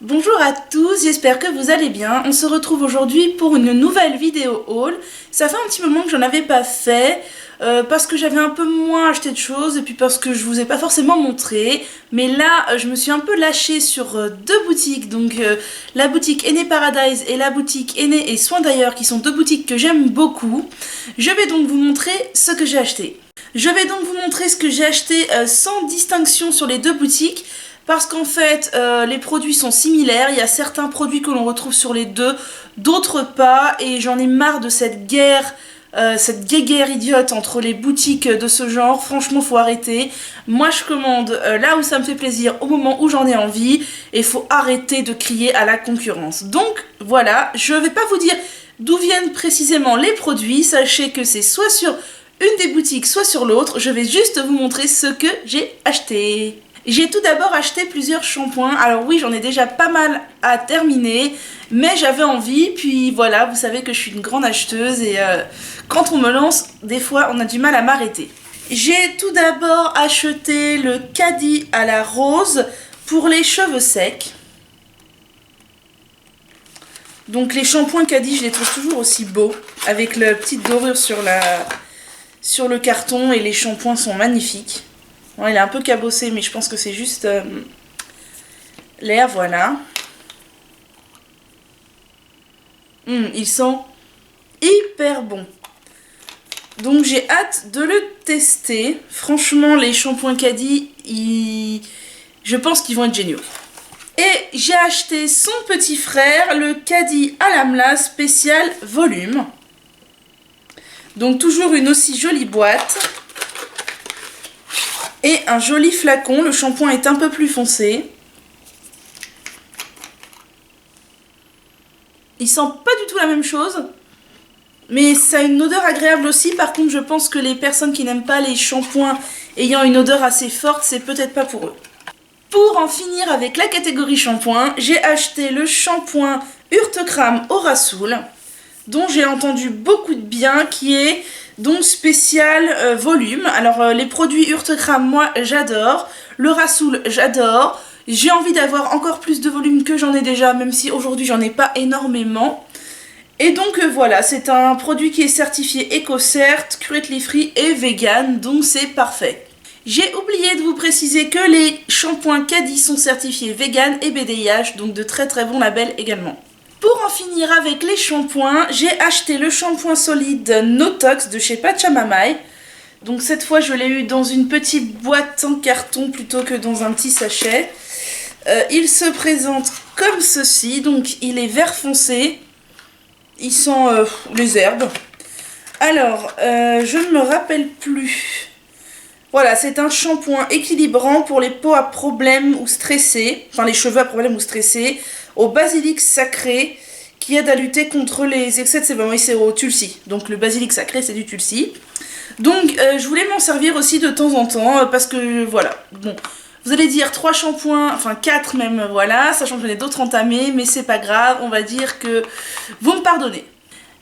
Bonjour à tous, j'espère que vous allez bien. On se retrouve aujourd'hui pour une nouvelle vidéo haul. Ça fait un petit moment que j'en avais pas fait, parce que j'avais un peu moins acheté de choses et puis parce que je vous ai pas forcément montré. Mais là, je me suis un peu lâchée sur deux boutiques, donc la boutique Henné Paradise et la boutique Henné et Soins d'ailleurs, qui sont deux boutiques que j'aime beaucoup. Je vais donc vous montrer ce que j'ai acheté. Je vais donc vous montrer ce que j'ai acheté sans distinction sur les deux boutiques. Parce qu'en fait, les produits sont similaires, il y a certains produits que l'on retrouve sur les deux, d'autres pas, et j'en ai marre de cette guerre idiote entre les boutiques de ce genre. Franchement, faut arrêter. Moi, je commande là où ça me fait plaisir, au moment où j'en ai envie, et faut arrêter de crier à la concurrence. Donc, voilà, je vais pas vous dire d'où viennent précisément les produits, sachez que c'est soit sur une des boutiques, soit sur l'autre, je vais juste vous montrer ce que j'ai acheté. J'ai tout d'abord acheté plusieurs shampoings. Alors oui, j'en ai déjà pas mal à terminer, mais j'avais envie, puis voilà, vous savez que je suis une grande acheteuse et quand on me lance, des fois on a du mal à m'arrêter. J'ai tout d'abord acheté le Caddy à la rose pour les cheveux secs. Donc les shampoings Caddy, je les trouve toujours aussi beaux, avec la petite dorure sur le carton, et les shampoings sont magnifiques. Bon, il est un peu cabossé, mais je pense que c'est juste l'air, voilà. Il sent hyper bon. Donc j'ai hâte de le tester. Franchement, les shampoings Caddy, je pense qu'ils vont être géniaux. Et j'ai acheté son petit frère, le Caddy à l'Amla spécial volume. Donc toujours une aussi jolie boîte. Et un joli flacon, le shampoing est un peu plus foncé. Il sent pas du tout la même chose, mais ça a une odeur agréable aussi. Par contre, je pense que les personnes qui n'aiment pas les shampoings ayant une odeur assez forte, c'est peut-être pas pour eux. Pour en finir avec la catégorie shampoing, j'ai acheté le shampoing Urtecram au Rassoul, dont j'ai entendu beaucoup de bien, qui est donc spécial volume. Alors les produits Urtecram, moi j'adore, le Rassoul j'adore, j'ai envie d'avoir encore plus de volume que j'en ai déjà, même si aujourd'hui j'en ai pas énormément. Et donc voilà, c'est un produit qui est certifié EcoCert, cruelty free et vegan, donc c'est parfait. J'ai oublié de vous préciser que les shampoings Caddy sont certifiés vegan et BDIH, donc de très très bons labels également. Pour en finir avec les shampoings, j'ai acheté le shampoing solide Notox de chez Pachamamay. Donc cette fois, je l'ai eu dans une petite boîte en carton plutôt que dans un petit sachet. Il se présente comme ceci, donc il est vert foncé. Il sent les herbes. Alors, je ne me rappelle plus. Voilà, c'est un shampoing équilibrant pour les peaux à problème ou stressées, enfin les cheveux à problème ou stressés, au basilic sacré, qui aide à lutter contre les excès de sébum. Oui, c'est au tulsi. Donc le basilic sacré, c'est du tulsi. Donc je voulais m'en servir aussi de temps en temps, parce que voilà, bon, vous allez dire 3 shampoings, enfin 4 même, voilà, sachant que j'en ai d'autres entamés, mais c'est pas grave, on va dire que vous me pardonnez.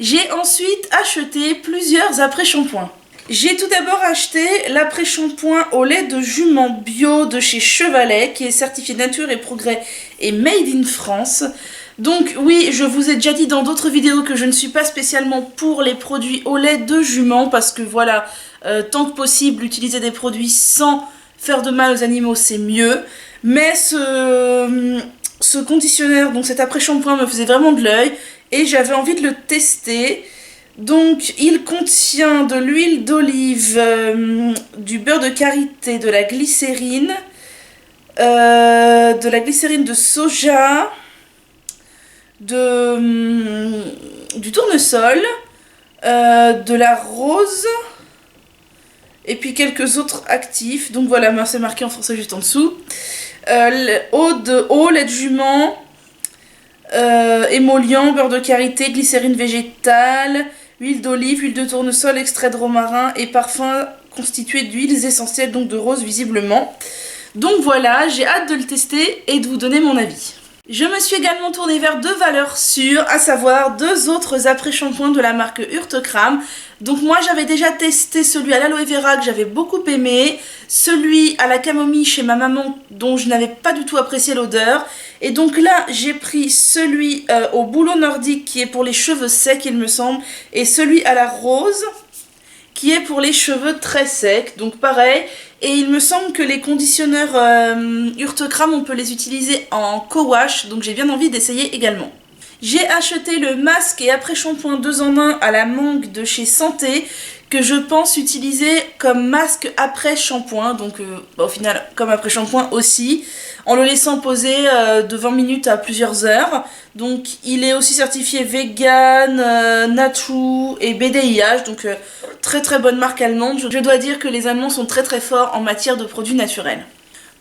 J'ai ensuite acheté plusieurs après-shampoings. J'ai tout d'abord acheté l'après-shampoing au lait de jument bio de chez Chevalet, qui est certifié Nature et Progrès et Made in France. Donc oui, je vous ai déjà dit dans d'autres vidéos que je ne suis pas spécialement pour les produits au lait de jument, parce que voilà, tant que possible, utiliser des produits sans faire de mal aux animaux, c'est mieux. Mais ce conditionneur, donc cet après-shampoing, me faisait vraiment de l'œil et j'avais envie de le tester. Donc il contient de l'huile d'olive, du beurre de karité, de la glycérine de soja, du tournesol, de la rose et puis quelques autres actifs. Donc voilà, c'est marqué en français juste en dessous. Eau, lait de jument, émollient, beurre de karité, glycérine végétale, huile d'olive, huile de tournesol, extrait de romarin et parfum constitué d'huiles essentielles, donc de rose visiblement. Donc voilà, j'ai hâte de le tester et de vous donner mon avis. Je me suis également tournée vers deux valeurs sûres, à savoir deux autres après-shampoings de la marque Urtekram. Donc moi j'avais déjà testé celui à l'aloe vera que j'avais beaucoup aimé, celui à la camomille chez ma maman dont je n'avais pas du tout apprécié l'odeur. Et donc là j'ai pris celui au bouleau nordique qui est pour les cheveux secs il me semble, et celui à la rose qui est pour les cheveux très secs, donc pareil. Et il me semble que les conditionneurs Urtekram, on peut les utiliser en co-wash, donc j'ai bien envie d'essayer également. J'ai acheté le masque et après-shampoing 2 en 1 à la mangue de chez Santé, que je pense utiliser comme masque après-shampoing, donc au final comme après-shampoing aussi, en le laissant poser de 20 minutes à plusieurs heures. Donc il est aussi certifié vegan, Natrue et BDIH, donc très très bonne marque allemande. Je dois dire que les Allemands sont très très forts en matière de produits naturels.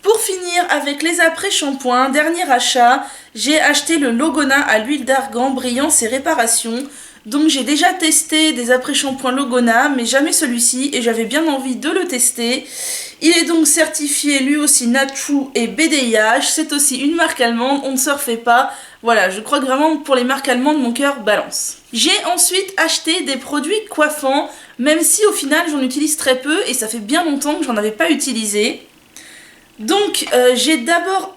Pour finir avec les après-shampoings, dernier achat, j'ai acheté le Logona à l'huile d'argan Brillance et Réparation. Donc j'ai déjà testé des après-shampoings Logona, mais jamais celui-ci, et j'avais bien envie de le tester. Il est donc certifié lui aussi Natrue et BDIH, c'est aussi une marque allemande, on ne se refait pas. Voilà, je crois que vraiment pour les marques allemandes, mon cœur balance. J'ai ensuite acheté des produits coiffants, même si au final j'en utilise très peu, et ça fait bien longtemps que j'en avais pas utilisé. Donc j'ai d'abord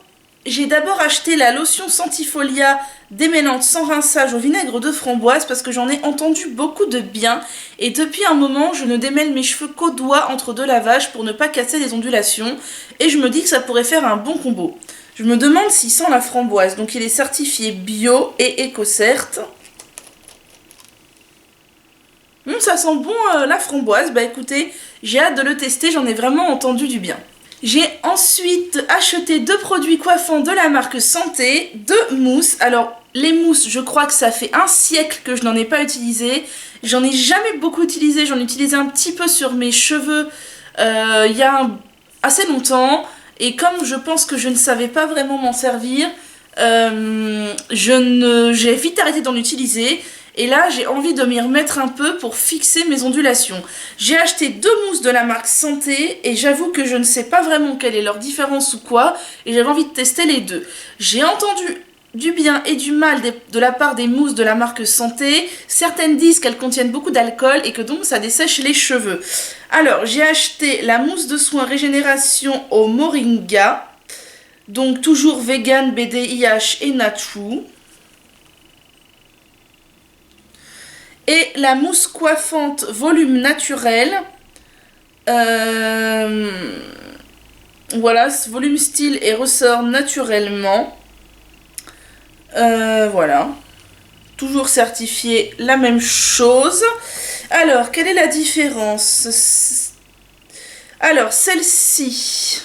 acheté la lotion Sentifolia démêlante sans rinçage au vinaigre de framboise parce que j'en ai entendu beaucoup de bien et depuis un moment je ne démêle mes cheveux qu'au doigt entre deux lavages pour ne pas casser les ondulations et je me dis que ça pourrait faire un bon combo. Je me demande s'il sent la framboise, donc il est certifié bio et éco-cert. Ça sent bon la framboise, bah écoutez, j'ai hâte de le tester, j'en ai vraiment entendu du bien. J'ai ensuite acheté deux produits coiffants de la marque Santé, deux mousses. Alors les mousses, je crois que ça fait un siècle que je n'en ai pas utilisé. J'en ai jamais beaucoup utilisé, j'en ai utilisé un petit peu sur mes cheveux il y a assez longtemps. Et comme je pense que je ne savais pas vraiment m'en servir, j'ai vite arrêté d'en utiliser. Et là, j'ai envie de m'y remettre un peu pour fixer mes ondulations. J'ai acheté deux mousses de la marque Santé et j'avoue que je ne sais pas vraiment quelle est leur différence ou quoi. Et j'avais envie de tester les deux. J'ai entendu du bien et du mal de la part des mousses de la marque Santé. Certaines disent qu'elles contiennent beaucoup d'alcool et que donc ça dessèche les cheveux. Alors, j'ai acheté la mousse de soin régénération au moringa. Donc toujours vegan, BDIH et Natrue. Et la mousse coiffante volume naturel. Voilà, volume style et ressort naturellement. Voilà. Toujours certifié la même chose. Alors, quelle est la différence? Alors, celle-ci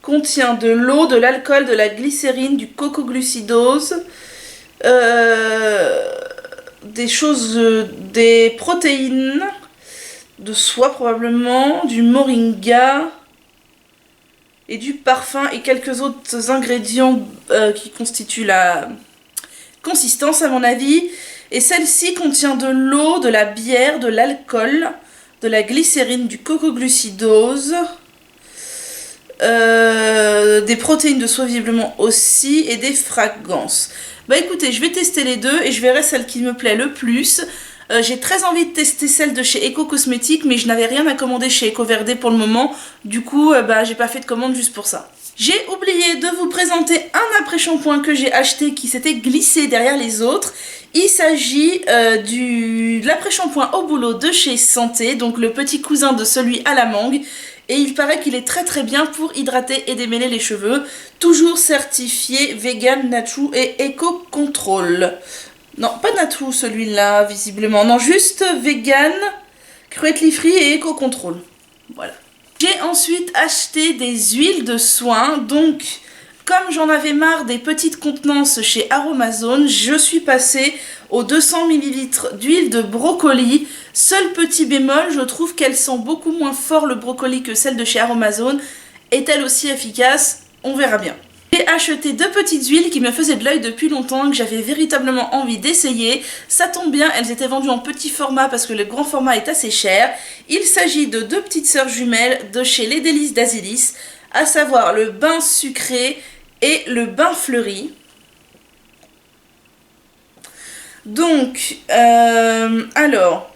contient de l'eau, de l'alcool, de la glycérine, du cocoglucidose. Des protéines de soie probablement, du moringa et du parfum et quelques autres ingrédients qui constituent la consistance à mon avis. Et celle-ci contient de l'eau, de la bière, de l'alcool, de la glycérine, du cocoglucidose, des protéines de soie visiblement aussi et des fragrances. Bah écoutez, je vais tester les deux et je verrai celle qui me plaît le plus. J'ai très envie de tester celle de chez Eco Cosmétiques, mais je n'avais rien à commander chez Eco Verde pour le moment. Du coup, j'ai pas fait de commande juste pour ça. J'ai oublié de vous présenter un après-shampoing que j'ai acheté qui s'était glissé derrière les autres. Il s'agit de l'après-shampoing au boulot de chez Santé, donc le petit cousin de celui à la mangue. Et il paraît qu'il est très très bien pour hydrater et démêler les cheveux. Toujours certifié vegan, Natrue et éco-contrôle. Non, pas Natrue celui-là, visiblement. Non, juste vegan, cruelty free et éco-contrôle. Voilà. J'ai ensuite acheté des huiles de soin. Donc, comme j'en avais marre des petites contenances chez Aromazone, je suis passée aux 200 ml d'huile de brocoli. Seul petit bémol, je trouve qu'elle sent beaucoup moins fort le brocoli que celle de chez Aromazone. Est-elle aussi efficace? On verra bien. J'ai acheté deux petites huiles qui me faisaient de l'œil depuis longtemps et que j'avais véritablement envie d'essayer. Ça tombe bien, elles étaient vendues en petit format parce que le grand format est assez cher. Il s'agit de deux petites sœurs jumelles de chez Les Délices d'Azilis, à savoir le bain sucré et le bain fleuri. Donc, alors,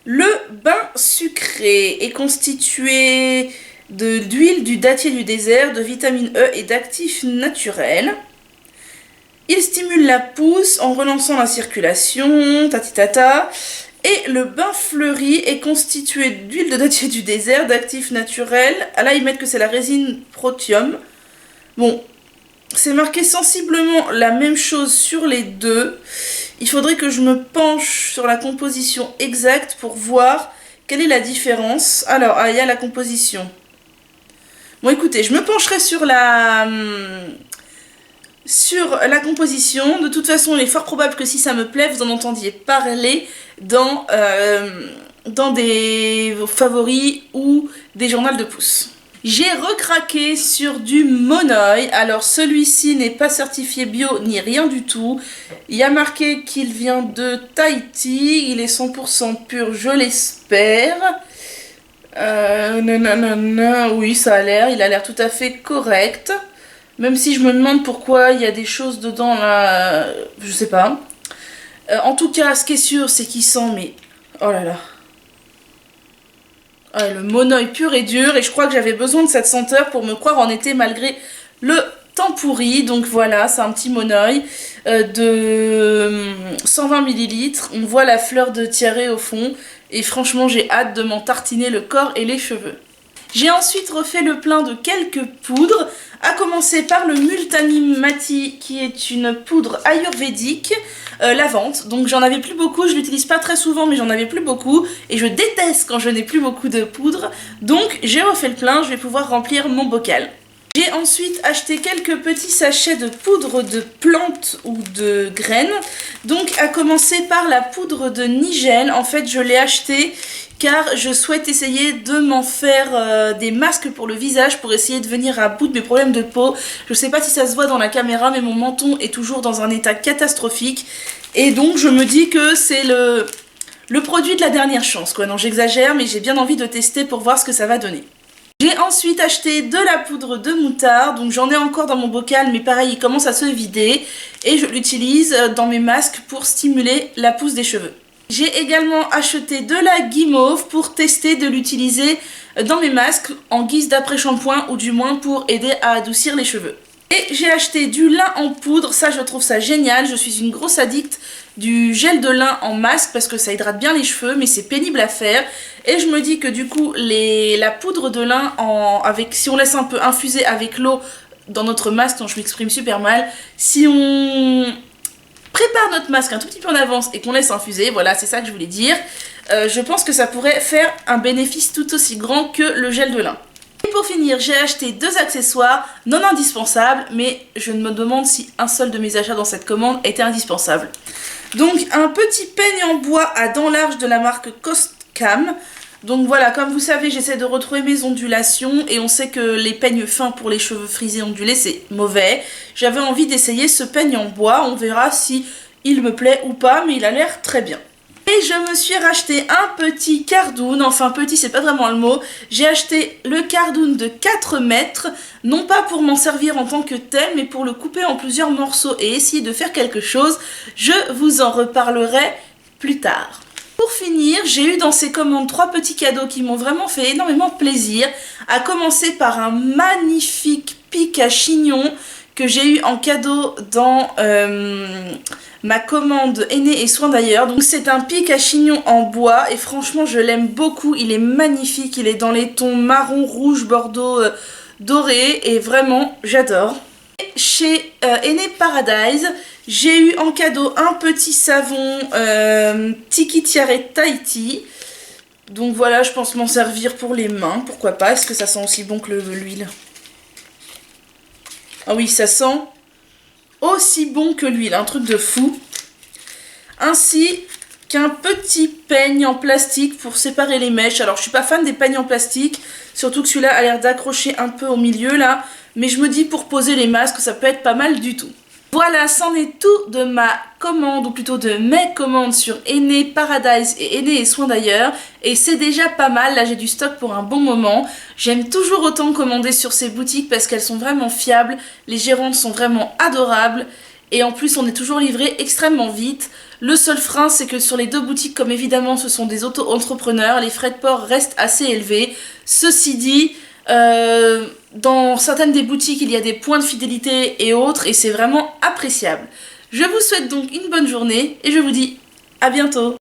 le bain sucré est constitué d'huile du dattier du désert, de vitamine E et d'actifs naturels. Il stimule la pousse en relançant la circulation, tatitata. Et le bain fleuri est constitué d'huile de dattier du désert, d'actifs naturels. Ah là, ils mettent que c'est la résine protium. Bon, c'est marqué sensiblement la même chose sur les deux. Il faudrait que je me penche sur la composition exacte pour voir quelle est la différence. Alors, il y a la composition. Bon, écoutez, je me pencherai sur la composition. De toute façon, il est fort probable que si ça me plaît, vous en entendiez parler dans des favoris ou des journaux de pouce. J'ai recraqué sur du monoï. Alors celui-ci n'est pas certifié bio ni rien du tout. Il y a marqué qu'il vient de Tahiti. Il est 100% pur, je l'espère. Oui, ça a l'air. Il a l'air tout à fait correct. Même si je me demande pourquoi il y a des choses dedans là. Je sais pas. En tout cas, ce qui est sûr, c'est qu'il sent, mais... Oh là là. Ah, le monoï pur et dur, et je crois que j'avais besoin de cette senteur pour me croire en été malgré le temps pourri. Donc voilà, c'est un petit monoï de 120 ml. On voit la fleur de tiare au fond, et franchement j'ai hâte de m'en tartiner le corps et les cheveux. J'ai ensuite refait le plein de quelques poudres, à commencer par le Multani Mati qui est une poudre ayurvédique lavante. Donc j'en avais plus beaucoup, je l'utilise pas très souvent mais j'en avais plus beaucoup et je déteste quand je n'ai plus beaucoup de poudre. Donc j'ai refait le plein, je vais pouvoir remplir mon bocal. J'ai ensuite acheté quelques petits sachets de poudre de plantes ou de graines. Donc à commencer par la poudre de Nigel. En fait je l'ai acheté car je souhaite essayer de m'en faire des masques pour le visage pour essayer de venir à bout de mes problèmes de peau. Je sais pas si ça se voit dans la caméra mais mon menton est toujours dans un état catastrophique et donc je me dis que c'est le produit de la dernière chance quoi. Non, j'exagère mais j'ai bien envie de tester pour voir ce que ça va donner. J'ai ensuite acheté de la poudre de moutarde, donc j'en ai encore dans mon bocal mais pareil il commence à se vider et je l'utilise dans mes masques pour stimuler la pousse des cheveux. J'ai également acheté de la guimauve pour tester de l'utiliser dans mes masques en guise d'après-shampoing ou du moins pour aider à adoucir les cheveux. Et j'ai acheté du lin en poudre, ça je trouve ça génial, je suis une grosse addict du gel de lin en masque parce que ça hydrate bien les cheveux mais c'est pénible à faire. Et je me dis que du coup la poudre de lin, si on laisse un peu infuser avec l'eau dans notre masque, dont je m'exprime super mal, si on prépare notre masque un tout petit peu en avance et qu'on laisse infuser, voilà c'est ça que je voulais dire, je pense que ça pourrait faire un bénéfice tout aussi grand que le gel de lin. Et pour finir, j'ai acheté deux accessoires non indispensables, mais je me demande si un seul de mes achats dans cette commande était indispensable. Donc un petit peigne en bois à dents larges de la marque Costcam. Donc voilà, comme vous savez, j'essaie de retrouver mes ondulations et on sait que les peignes fins pour les cheveux frisés ondulés, c'est mauvais. J'avais envie d'essayer ce peigne en bois, on verra si il me plaît ou pas, mais il a l'air très bien. Et je me suis racheté un petit cardoon, enfin petit c'est pas vraiment le mot, j'ai acheté le cardoon de 4 mètres, non pas pour m'en servir en tant que tel, mais pour le couper en plusieurs morceaux et essayer de faire quelque chose. Je vous en reparlerai plus tard. Pour finir, j'ai eu dans ces commandes 3 petits cadeaux qui m'ont vraiment fait énormément plaisir, à commencer par un magnifique pic à chignon que j'ai eu en cadeau dans ma commande Aîné et Soins d'ailleurs. Donc c'est un pic à chignon en bois et franchement je l'aime beaucoup, il est magnifique, il est dans les tons marron, rouge, bordeaux, doré et vraiment j'adore. Chez Aîné Paradise, j'ai eu en cadeau un petit savon Tiki Tiare Tahiti. Donc voilà, je pense m'en servir pour les mains, pourquoi pas, est-ce que ça sent aussi bon que l'huile? Ah oui, ça sent aussi bon que l'huile, un truc de fou. Ainsi qu'un petit peigne en plastique pour séparer les mèches. Alors je suis pas fan des peignes en plastique, surtout que celui-là a l'air d'accrocher un peu au milieu là. Mais je me dis pour poser les masques, ça peut être pas mal du tout. Voilà, c'en est tout de ma commande, ou plutôt de mes commandes sur Aîné Paradise et Aîné et Soins d'ailleurs. Et c'est déjà pas mal, là j'ai du stock pour un bon moment. J'aime toujours autant commander sur ces boutiques parce qu'elles sont vraiment fiables, les gérantes sont vraiment adorables. Et en plus on est toujours livré extrêmement vite. Le seul frein c'est que sur les deux boutiques, comme évidemment ce sont des auto-entrepreneurs, les frais de port restent assez élevés. Ceci dit, dans certaines des boutiques il y a des points de fidélité et autres et c'est vraiment appréciable. Je vous souhaite donc une bonne journée et je vous dis à bientôt.